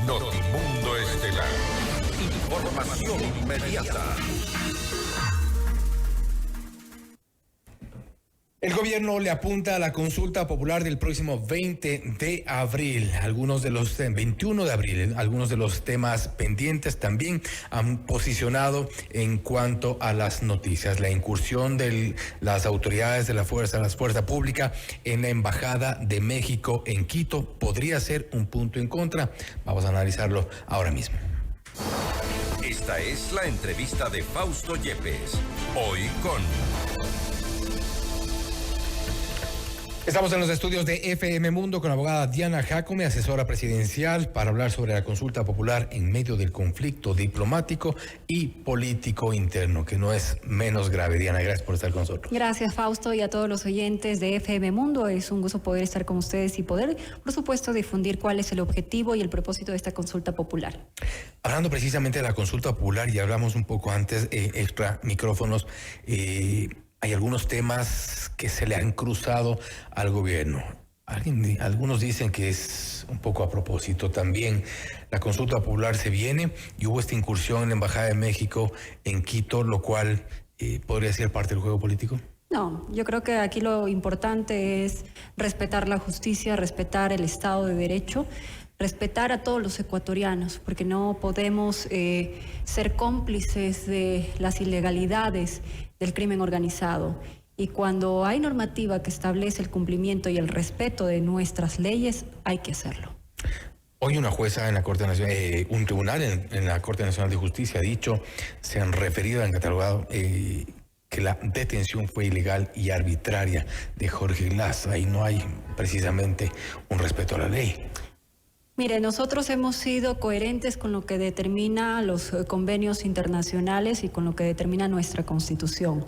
Notimundo Estelar. Información inmediata. El gobierno le apunta a la consulta popular del próximo 20 de abril. Algunos de los 21 de abril, algunos de los temas pendientes también han posicionado en cuanto a las noticias. La incursión de las autoridades de la fuerza pública en la Embajada de México en Quito podría ser un punto en contra. Vamos a analizarlo ahora mismo. Esta es la entrevista de Fausto Yepes. Hoy con... Estamos en los estudios de FM Mundo con la abogada Diana Jacome, asesora presidencial, para hablar sobre la consulta popular en medio del conflicto diplomático y político interno, que no es menos grave. Diana, gracias por estar con nosotros. Gracias, Fausto, y a todos los oyentes de FM Mundo. Es un gusto poder estar con ustedes y poder, por supuesto, difundir cuál es el objetivo y el propósito de esta consulta popular. Hablando precisamente de la consulta popular, y hablamos un poco antes, extra micrófonos, hay algunos temas que se le han cruzado al gobierno. Algunos dicen que es un poco a propósito también. La consulta popular se viene y hubo esta incursión en la Embajada de México en Quito, lo cual podría ser parte del juego político. No, yo creo que aquí lo importante es respetar la justicia, respetar el Estado de Derecho, respetar a todos los ecuatorianos, porque no podemos ser cómplices de las ilegalidades del crimen organizado. Y cuando hay normativa que establece el cumplimiento y el respeto de nuestras leyes, hay que hacerlo. Hoy una jueza en la Corte Nacional, un tribunal en la Corte Nacional de Justicia ha dicho, se han referido, han catalogado que la detención fue ilegal y arbitraria de Jorge Glass. Ahí no hay precisamente un respeto a la ley. Mire, nosotros hemos sido coherentes con lo que determina los convenios internacionales y con lo que determina nuestra Constitución.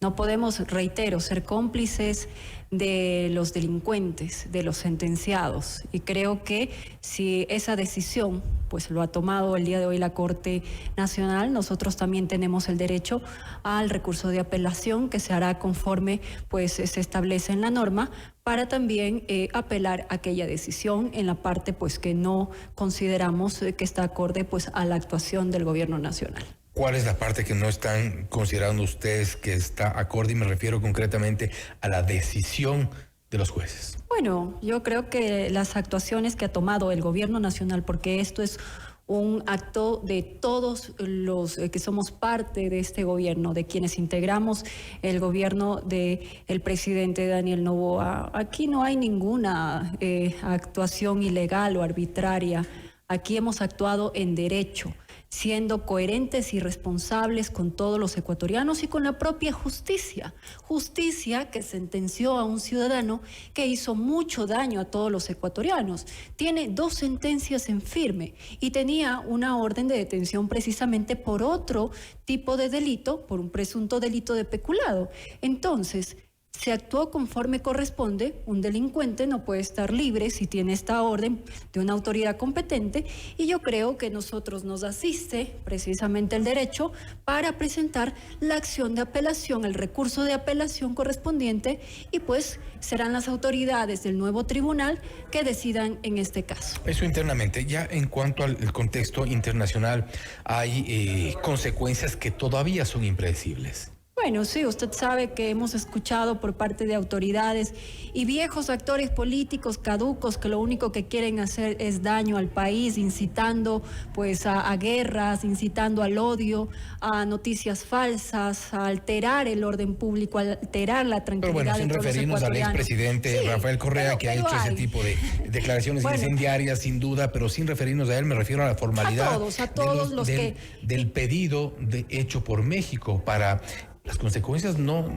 No podemos, reitero, ser cómplices de los delincuentes, de los sentenciados. Y creo que si esa decisión pues lo ha tomado el día de hoy la Corte Nacional, nosotros también tenemos el derecho al recurso de apelación que se hará conforme pues se establece en la norma, para también apelar a aquella decisión en la parte pues que no consideramos que está acorde pues a la actuación del gobierno nacional. ¿Cuál es la parte que no están considerando ustedes que está acorde? Y me refiero concretamente a la decisión de los jueces. Bueno, yo creo que las actuaciones que ha tomado el gobierno nacional, porque esto es un acto de todos los que somos parte de este gobierno, de quienes integramos el gobierno del presidente Daniel Noboa. Aquí no hay ninguna actuación ilegal o arbitraria. Aquí hemos actuado en derecho, siendo coherentes y responsables con todos los ecuatorianos y con la propia justicia. Justicia que sentenció a un ciudadano que hizo mucho daño a todos los ecuatorianos. Tiene 2 sentencias en firme y tenía una orden de detención precisamente por otro tipo de delito, por un presunto delito de peculado. Entonces, se actuó conforme corresponde. Un delincuente no puede estar libre si tiene esta orden de una autoridad competente, y yo creo que nosotros nos asiste precisamente el derecho para presentar la acción de apelación, el recurso de apelación correspondiente, y pues serán las autoridades del nuevo tribunal que decidan en este caso. Eso internamente. Ya en cuanto al contexto internacional, hay consecuencias que todavía son impredecibles. Bueno, sí, usted sabe que hemos escuchado por parte de autoridades y viejos actores políticos caducos que lo único que quieren hacer es daño al país, incitando pues a guerras, incitando al odio, a noticias falsas, a alterar el orden público, a alterar la tranquilidad de todos los ecuatorianos. Pero bueno, sin referirnos al expresidente sí, Rafael Correa, que ha hecho ese tipo de declaraciones incendiarias, sin duda, pero sin referirnos a él, me refiero a la formalidad a todos los que... del pedido hecho por México para... Las consecuencias no...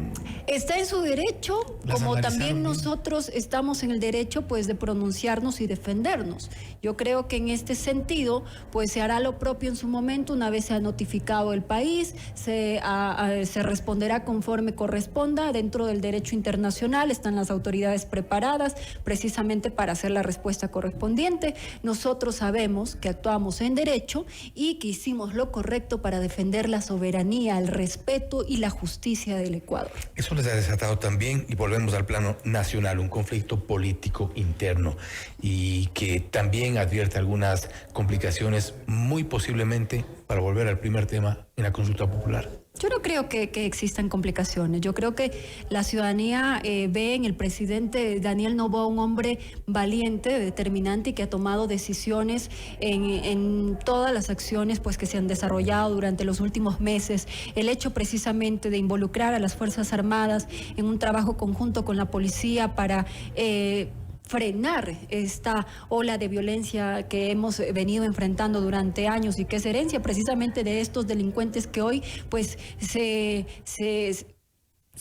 Está en su derecho, como también nosotros estamos en el derecho pues de pronunciarnos y defendernos. Yo creo que en este sentido pues se hará lo propio en su momento, una vez se ha notificado el país, se responderá conforme corresponda dentro del derecho internacional. Están las autoridades preparadas precisamente para hacer la respuesta correspondiente. Nosotros sabemos que actuamos en derecho y que hicimos lo correcto para defender la soberanía, el respeto y la justicia del Ecuador. Eso les ha desatado también, y volvemos al plano nacional, un conflicto político interno y que también advierte algunas complicaciones, muy posiblemente, para volver al primer tema, en la consulta popular. Yo no creo que existan complicaciones. Yo creo que la ciudadanía ve en el presidente Daniel Noboa un hombre valiente, determinante y que ha tomado decisiones en todas las acciones pues, que se han desarrollado durante los últimos meses. El hecho precisamente de involucrar a las Fuerzas Armadas en un trabajo conjunto con la policía para frenar esta ola de violencia que hemos venido enfrentando durante años y que es herencia precisamente de estos delincuentes que hoy pues se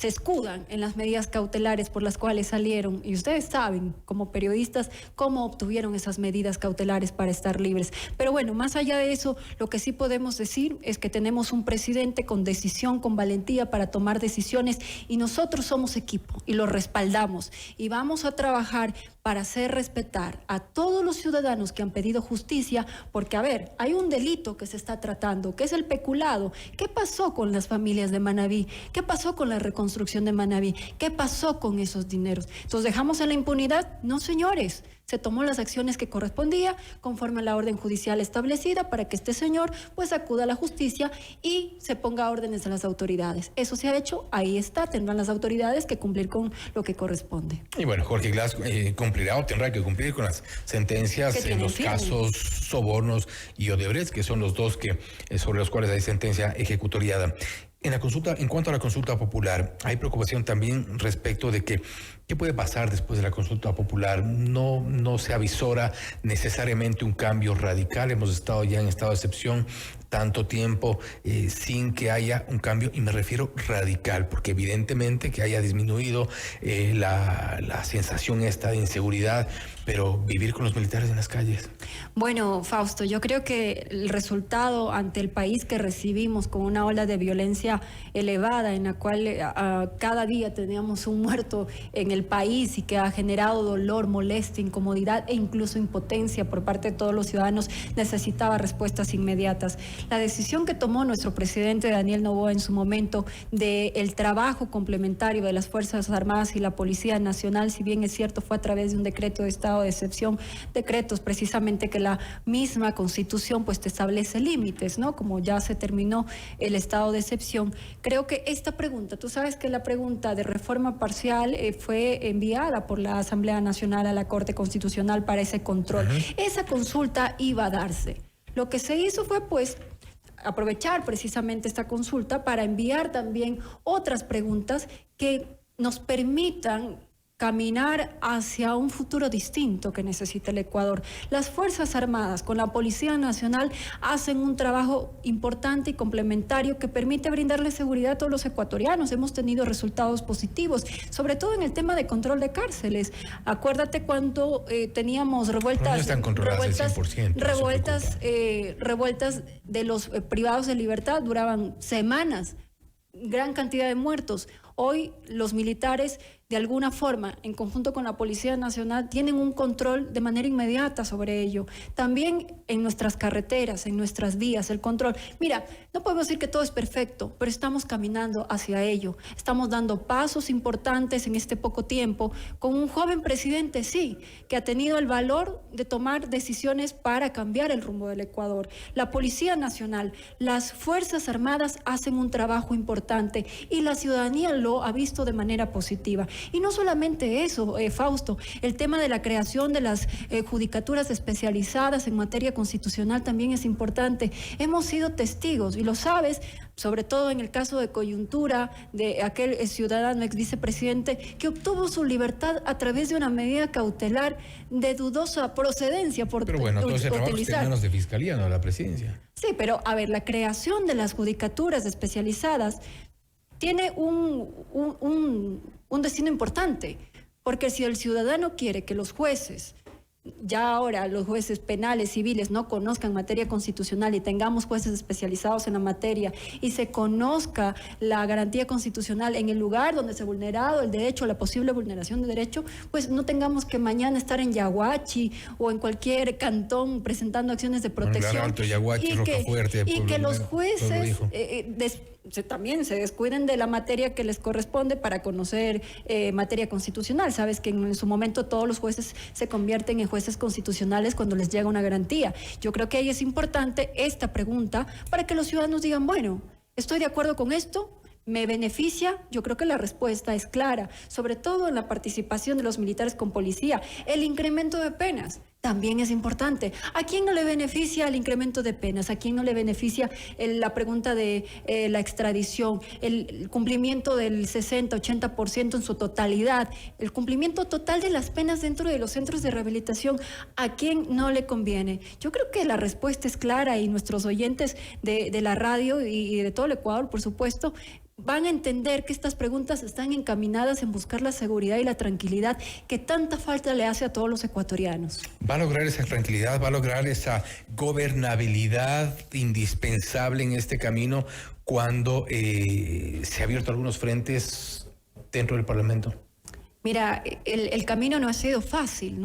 escudan en las medidas cautelares por las cuales salieron, y ustedes saben como periodistas cómo obtuvieron esas medidas cautelares para estar libres. Pero bueno, más allá de eso, lo que sí podemos decir es que tenemos un presidente con decisión, con valentía para tomar decisiones, y nosotros somos equipo y lo respaldamos y vamos a trabajar para hacer respetar a todos los ciudadanos que han pedido justicia, porque a ver, hay un delito que se está tratando, que es el peculado. ¿Qué pasó con las familias de Manabí? ¿Qué pasó con la reconstrucción de Manabí? ¿Qué pasó con esos dineros? ¿Entonces dejamos en la impunidad? No, señores. Se tomó las acciones que correspondía conforme a la orden judicial establecida para que este señor pues acuda a la justicia y se ponga órdenes a las autoridades. Eso se ha hecho, ahí está, tendrán las autoridades que cumplir con lo que corresponde. Y bueno, Jorge Glass cumplirá o tendrá que cumplir con las sentencias en los casos Sobornos y Odebrecht, que son los dos que sobre los cuales hay sentencia ejecutoriada. En cuanto a la consulta popular, hay preocupación también respecto de que ¿qué puede pasar después de la consulta popular? No se avisora necesariamente un cambio radical. Hemos estado ya en estado de excepción tanto tiempo sin que haya un cambio, y me refiero radical, porque evidentemente que haya disminuido la sensación esta de inseguridad, pero vivir con los militares en las calles. Bueno, Fausto, yo creo que el resultado ante el país que recibimos con una ola de violencia elevada, en la cual cada día teníamos un muerto en el país y que ha generado dolor, molestia, incomodidad e incluso impotencia por parte de todos los ciudadanos, necesitaba respuestas inmediatas. La decisión que tomó nuestro presidente Daniel Noboa en su momento del trabajo complementario de las Fuerzas Armadas y la Policía Nacional, si bien es cierto, fue a través de un decreto de estado de excepción, decretos precisamente que la misma Constitución pues te establece límites, ¿no? Como ya se terminó el estado de excepción. Creo que esta pregunta, tú sabes que la pregunta de reforma parcial fue enviada por la Asamblea Nacional a la Corte Constitucional para ese control. Esa consulta iba a darse. Lo que se hizo fue pues aprovechar precisamente esta consulta para enviar también otras preguntas que nos permitan caminar hacia un futuro distinto que necesita el Ecuador. Las Fuerzas Armadas con la Policía Nacional hacen un trabajo importante y complementario que permite brindarle seguridad a todos los ecuatorianos. Hemos tenido resultados positivos, sobre todo en el tema de control de cárceles. Acuérdate cuando teníamos revueltas... No están controladas al 100%. Revueltas de los privados de libertad, duraban semanas, gran cantidad de muertos. Hoy los militares, de alguna forma, en conjunto con la Policía Nacional, tienen un control de manera inmediata sobre ello. También en nuestras carreteras, en nuestras vías, el control. Mira, no podemos decir que todo es perfecto, pero estamos caminando hacia ello. Estamos dando pasos importantes en este poco tiempo, con un joven presidente, sí, que ha tenido el valor de tomar decisiones para cambiar el rumbo del Ecuador. La Policía Nacional, las Fuerzas Armadas hacen un trabajo importante y la ciudadanía lo ha visto de manera positiva. Y no solamente eso, Fausto, el tema de la creación de las judicaturas especializadas en materia constitucional también es importante. Hemos sido testigos, y lo sabes, sobre todo en el caso de coyuntura de aquel ciudadano ex vicepresidente que obtuvo su libertad a través de una medida cautelar de dudosa procedencia. Pero bueno, todo ese trabajo está en manos de Fiscalía, no de la Presidencia. Sí, pero a ver, la creación de las judicaturas especializadas tiene un destino importante, porque si el ciudadano quiere que los jueces, ya ahora los jueces penales, civiles, no conozcan materia constitucional y tengamos jueces especializados en la materia y se conozca la garantía constitucional en el lugar donde se ha vulnerado el derecho, la posible vulneración de derecho, pues no tengamos que mañana estar en Yaguachi o en cualquier cantón presentando acciones de protección. Alto, Yaguachi, Rocafuerte, y que los jueces también se descuiden de la materia que les corresponde para conocer materia constitucional. Sabes que en su momento todos los jueces se convierten en jueces constitucionales cuando les llega una garantía. Yo creo que ahí es importante esta pregunta para que los ciudadanos digan, bueno, estoy de acuerdo con esto, ¿me beneficia? Yo creo que la respuesta es clara, sobre todo en la participación de los militares con policía. El incremento de penas también es importante. ¿A quién no le beneficia el incremento de penas? ¿A quién no le beneficia la pregunta de la extradición? El cumplimiento del 60-80% en su totalidad, el cumplimiento total de las penas dentro de los centros de rehabilitación. ¿A quién no le conviene? Yo creo que la respuesta es clara y nuestros oyentes de la radio y de todo el Ecuador, por supuesto, van a entender que estas preguntas están encaminadas en buscar la seguridad y la tranquilidad que tanta falta le hace a todos los ecuatorianos. ¿Va a lograr esa tranquilidad, va a lograr esa gobernabilidad indispensable en este camino cuando se han abierto algunos frentes dentro del Parlamento? Mira, el camino no ha sido fácil,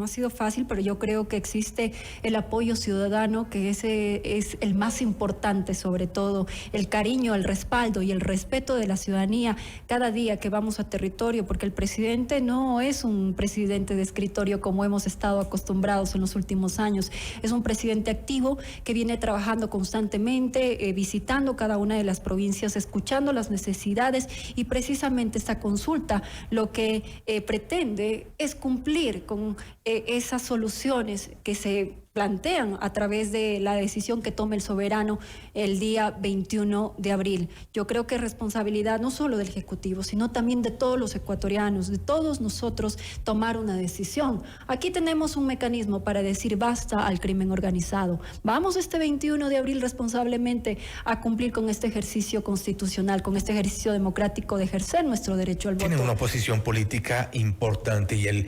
pero yo creo que existe el apoyo ciudadano, que ese es el más importante, sobre todo, el cariño, el respaldo y el respeto de la ciudadanía cada día que vamos a territorio, porque el presidente no es un presidente de escritorio como hemos estado acostumbrados en los últimos años, es un presidente activo que viene trabajando constantemente, visitando cada una de las provincias, escuchando las necesidades, y precisamente esta consulta lo que pretende es cumplir con esas soluciones que se plantean a través de la decisión que tome el soberano el día 21 de abril. Yo creo que es responsabilidad no solo del Ejecutivo, sino también de todos los ecuatorianos, de todos nosotros, tomar una decisión. Aquí tenemos un mecanismo para decir basta al crimen organizado. Vamos este 21 de abril responsablemente a cumplir con este ejercicio constitucional, con este ejercicio democrático de ejercer nuestro derecho al voto. Tiene una posición política importante y el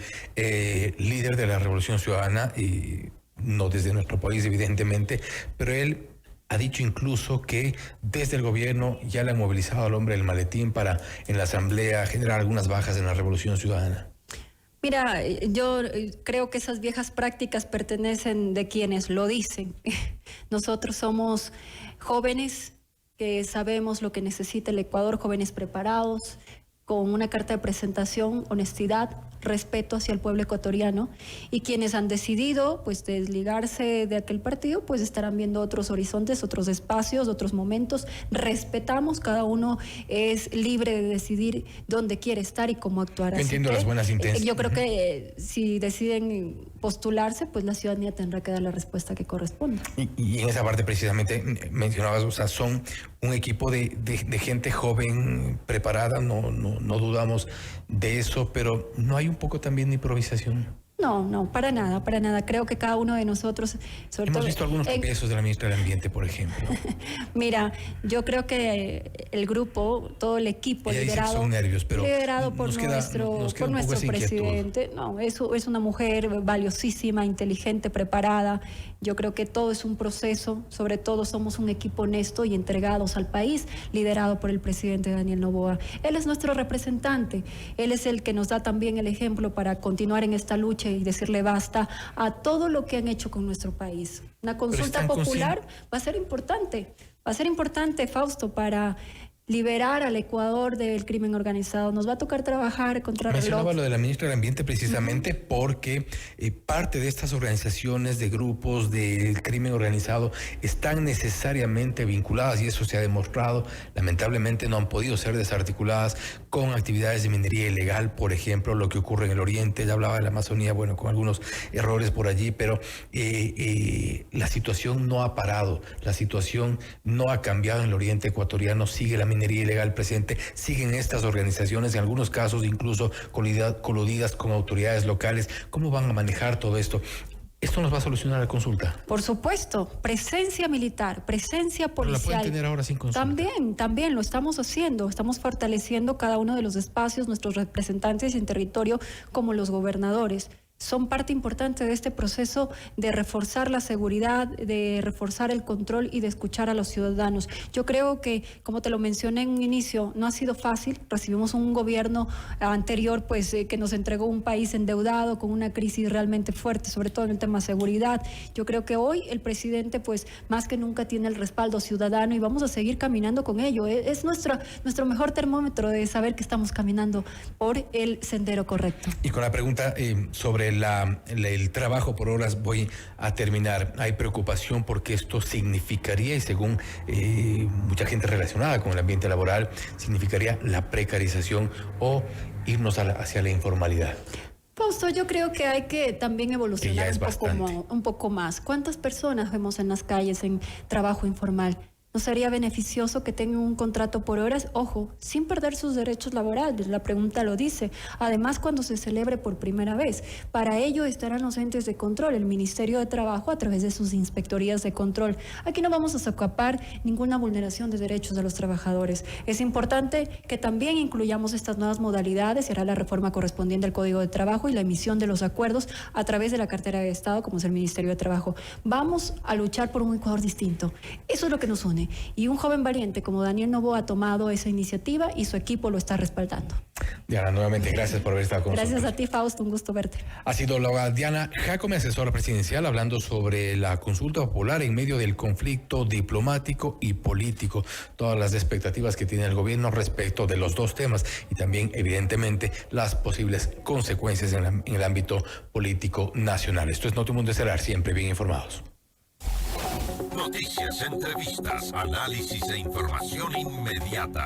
líder de la Revolución Ciudadana, no desde nuestro país evidentemente, pero él ha dicho incluso que desde el gobierno ya le han movilizado al hombre del maletín para en la Asamblea generar algunas bajas en la Revolución Ciudadana. Mira, yo creo que esas viejas prácticas pertenecen de quienes lo dicen. Nosotros somos jóvenes que sabemos lo que necesita el Ecuador, jóvenes preparados, con una carta de presentación, honestidad, respeto hacia el pueblo ecuatoriano, y quienes han decidido pues desligarse de aquel partido pues estarán viendo otros horizontes, otros espacios, otros momentos. Respetamos, cada uno es libre de decidir dónde quiere estar y cómo actuar. Yo entiendo las buenas intenciones. Yo creo que si deciden postularse, pues la ciudadanía tendrá que dar la respuesta que corresponda. Y en esa parte precisamente mencionabas, o sea, son un equipo de gente joven, preparada, no dudamos de eso, pero no hay un poco también de improvisación. No, para nada. Creo que cada uno de nosotros... Hemos visto algunos tropiezos de la ministra del Ambiente, por ejemplo. Mira, yo creo que el grupo, todo el equipo liderado por nuestro presidente, es una mujer valiosísima, inteligente, preparada. Yo creo que todo es un proceso, sobre todo somos un equipo honesto y entregados al país, liderado por el presidente Daniel Noboa. Él es nuestro representante, él es el que nos da también el ejemplo para continuar en esta lucha y decirle basta a todo lo que han hecho con nuestro país. Una consulta popular va a ser importante, Fausto, para liberar al Ecuador del crimen organizado. Nos va a tocar trabajar contra reloj. Mencionaba lo de la ministra del Ambiente precisamente porque parte de estas organizaciones, de grupos del crimen organizado, están necesariamente vinculadas, y eso se ha demostrado. Lamentablemente no han podido ser desarticuladas con actividades de minería ilegal, por ejemplo, lo que ocurre en el Oriente. Ya hablaba de la Amazonía, bueno, con algunos errores por allí, pero la situación no ha parado, la situación no ha cambiado en el Oriente ecuatoriano, sigue la minería ilegal presente, siguen estas organizaciones, en algunos casos incluso coludidas con autoridades locales. ¿Cómo van a manejar todo esto? ¿Esto nos va a solucionar la consulta? Por supuesto, presencia militar, presencia policial. ¿Pero la pueden tener ahora sin consulta? También lo estamos haciendo, estamos fortaleciendo cada uno de los espacios, nuestros representantes en territorio como los gobernadores. son parte importante de este proceso de reforzar la seguridad, de reforzar el control y de escuchar a los ciudadanos. Yo creo que, como te lo mencioné en un inicio, no ha sido fácil. Recibimos un gobierno anterior que nos entregó un país endeudado, con una crisis realmente fuerte, sobre todo en el tema de seguridad. Yo creo que hoy el presidente más que nunca tiene el respaldo ciudadano y vamos a seguir caminando con ello. Es nuestro mejor termómetro de saber que estamos caminando por el sendero correcto. Y con la pregunta sobre el trabajo por horas voy a terminar. Hay preocupación porque esto significaría, y según mucha gente relacionada con el ambiente laboral, significaría la precarización o irnos hacia la informalidad. Fausto, yo creo que hay que también evolucionar un poco más. ¿Cuántas personas vemos en las calles en trabajo informal? ¿No sería beneficioso que tengan un contrato por horas? Ojo, sin perder sus derechos laborales, la pregunta lo dice. Además, cuando se celebre por primera vez. Para ello estarán los entes de control, el Ministerio de Trabajo a través de sus inspectorías de control. Aquí no vamos a socapar ninguna vulneración de derechos de los trabajadores. Es importante que también incluyamos estas nuevas modalidades. Se hará la reforma correspondiente al Código de Trabajo y la emisión de los acuerdos a través de la cartera de Estado, como es el Ministerio de Trabajo. Vamos a luchar por un Ecuador distinto. Eso es lo que nos une. Y un joven valiente como Daniel Noboa ha tomado esa iniciativa y su equipo lo está respaldando. Diana, nuevamente gracias por haber estado con nosotros. Gracias a ti, Fausto, un gusto verte. Ha sido la Diana Jacome, asesora presidencial, hablando sobre la consulta popular en medio del conflicto diplomático y político, todas las expectativas que tiene el gobierno respecto de los dos temas y también, evidentemente, las posibles consecuencias en el ámbito político nacional. Esto es Notimundo Estelar, siempre bien informados. Noticias, entrevistas, análisis e información inmediata.